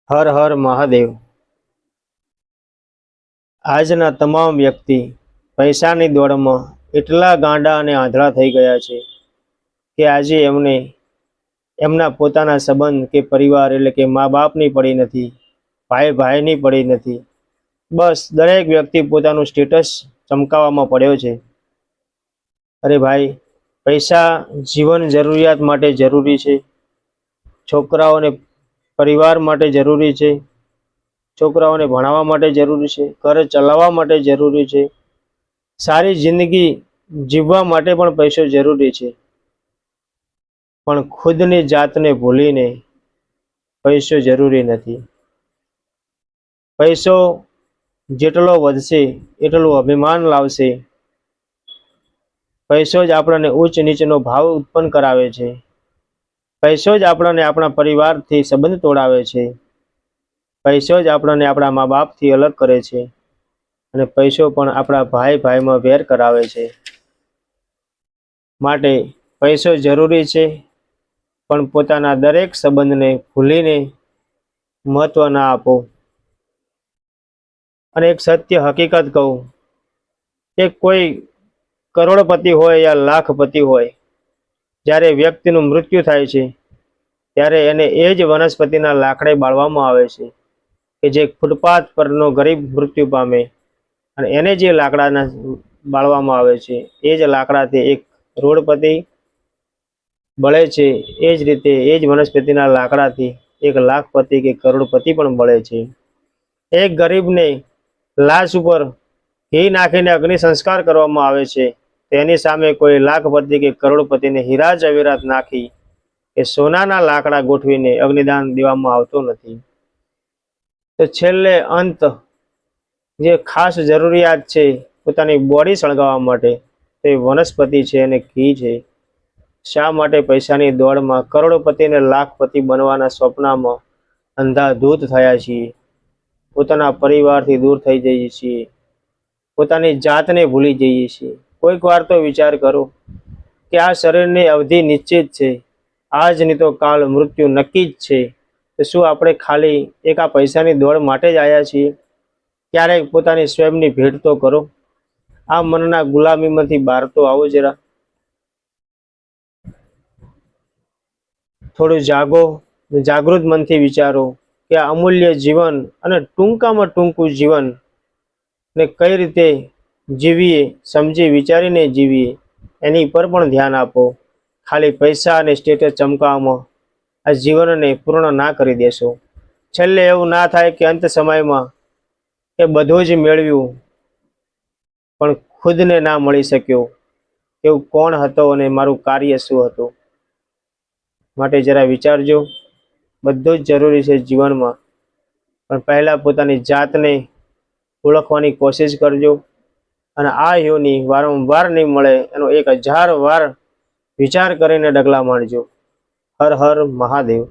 હર હર મહાદેવ। આજના તમામ વ્યક્તિ પૈસાની દોડમાં એટલા ગાંડા અને આંધળા થઈ ગયા છે કે આજે એમને એમના પોતાના સંબંધ કે પરિવાર એટલે કે મા બાપની પડી નથી, ભાઈ ભાઈની પડી નથી। બસ દરેક વ્યક્તિ પોતાનું સ્ટેટસ ચમકાવવામાં પડ્યો છે। અરે ભાઈ, પૈસા જીવન જરૂરિયાત માટે જરૂરી છે, છોકરાઓને પરિવાર માટે જરૂરી છે, છોકરાઓને ભણાવવા માટે જરૂરી છે, ઘર ચલાવવા માટે જરૂરી છે, સારી જિંદગી જીવવા માટે પણ પૈસો જરૂરી છે। પણ ખુદની જાતને ભૂલીને પૈસો જરૂરી નથી। પૈસો જેટલો વધશે એટલું અભિમાન લાવશે। પૈસો જ આપણને ઉચ્ચ નીચનો ભાવ ઉત્પન્ન કરાવે છે। પૈસો જ આપણને આપણા પરિવારથી સંબંધ તોડાવે છે। પૈસો જ આપણને આપણા મા બાપથી અલગ કરે છે અને પૈસો પણ આપણા ભાઈ ભાઈમાં વેર કરાવે છે। માટે પૈસો જરૂરી છે, પણ પોતાના દરેક સંબંધને ભૂલીને મહત્વ ના આપો। અને એક સત્ય હકીકત કહું કે કોઈ કરોડપતિ હોય યા લાખપતિ હોય, જ્યારે વ્યક્તિનું મૃત્યુ થાય છે ત્યારે એને એ જ વનસ્પતિના લાકડે બાળવામાં આવે છે કે જે ફૂટપાથ પરનો ગરીબ મૃત્યુ પામે, અને એને જે લાકડાના બાળવામાં આવે છે એ જ લાકડાથી એક કરોડપતિ બળે છે। એ જ રીતે એ જ વનસ્પતિના લાકડાથી એક લાખપતિ કે કરોડપતિ પણ બળે છે। એક ગરીબને લાશ ઉપર ઘી નાખીને અગ્નિ સંસ્કાર કરવામાં આવે છે, તેની સામે કોઈ લાખપતિ કે કરોડપતિને હીરા જવેરાત નાખી કે સોનાના લાકડા ગોઠવીને અગ્નિદાન દેવામાં આવતો નથી। તો છેલ્લે અંત જે ખાસ જરૂરિયાત છે પોતાની બોડી સળગાવવા માટે, તે વનસ્પતિ છે અને ઘી છે। શા માટે પૈસાની દોડમાં કરોડપતિ અને લાખપતિ બનવાના સ્વપ્નમાં અંધાધૂત થયા છીએ, પોતાના પરિવારથી દૂર થઈ જઈએ છીએ, પોતાની જાતને ભૂલી જઈએ છીએ। કોઈક વાર તો વિચાર કરો કે આ શરીરની અવધિ નિશ્ચિત છે, આજ નહીં તો કાલ મૃત્યુ નક્કી જ છે, તો શું આપણે ખાલી એક આ પૈસાની દોડ માટે જ આવ્યા છીએ? ક્યારેક પોતાની સ્વયંની ભેટ તો કરો। આ મનના ગુલામીમાંથી બહાર તો આવો જરા। થોડું જાગો, જાગૃત મનથી વિચારો કે આ અમૂલ્ય જીવન અને ટૂંકામાં ટૂંકું જીવન ને કઈ રીતે જીવીએ, સમજી વિચારીને જીવીએ, એની પર પણ ધ્યાન આપો। ખાલી પૈસા અને સ્ટેટસ ચમકાવવામાં આ જીવનને પૂર્ણ ના કરી દેશો। છેલ્લે એવું ના થાય કે અંત સમયમાં કે બધું જ મેળવ્યું પણ ખુદને ના મળી શક્યો, એવું કોણ હતો અને મારું કાર્ય શું હતું? માટે જરા વિચારજો। બધું જ જરૂરી છે જીવનમાં, પણ પહેલાં પોતાની જાતને ઓળખવાની કોશિશ કરજો। અને આ યોની વારંવાર નહીં મળે એનો 1000 વાર વિચાર કરીને ડગલા માંડજો। હર હર મહાદેવ।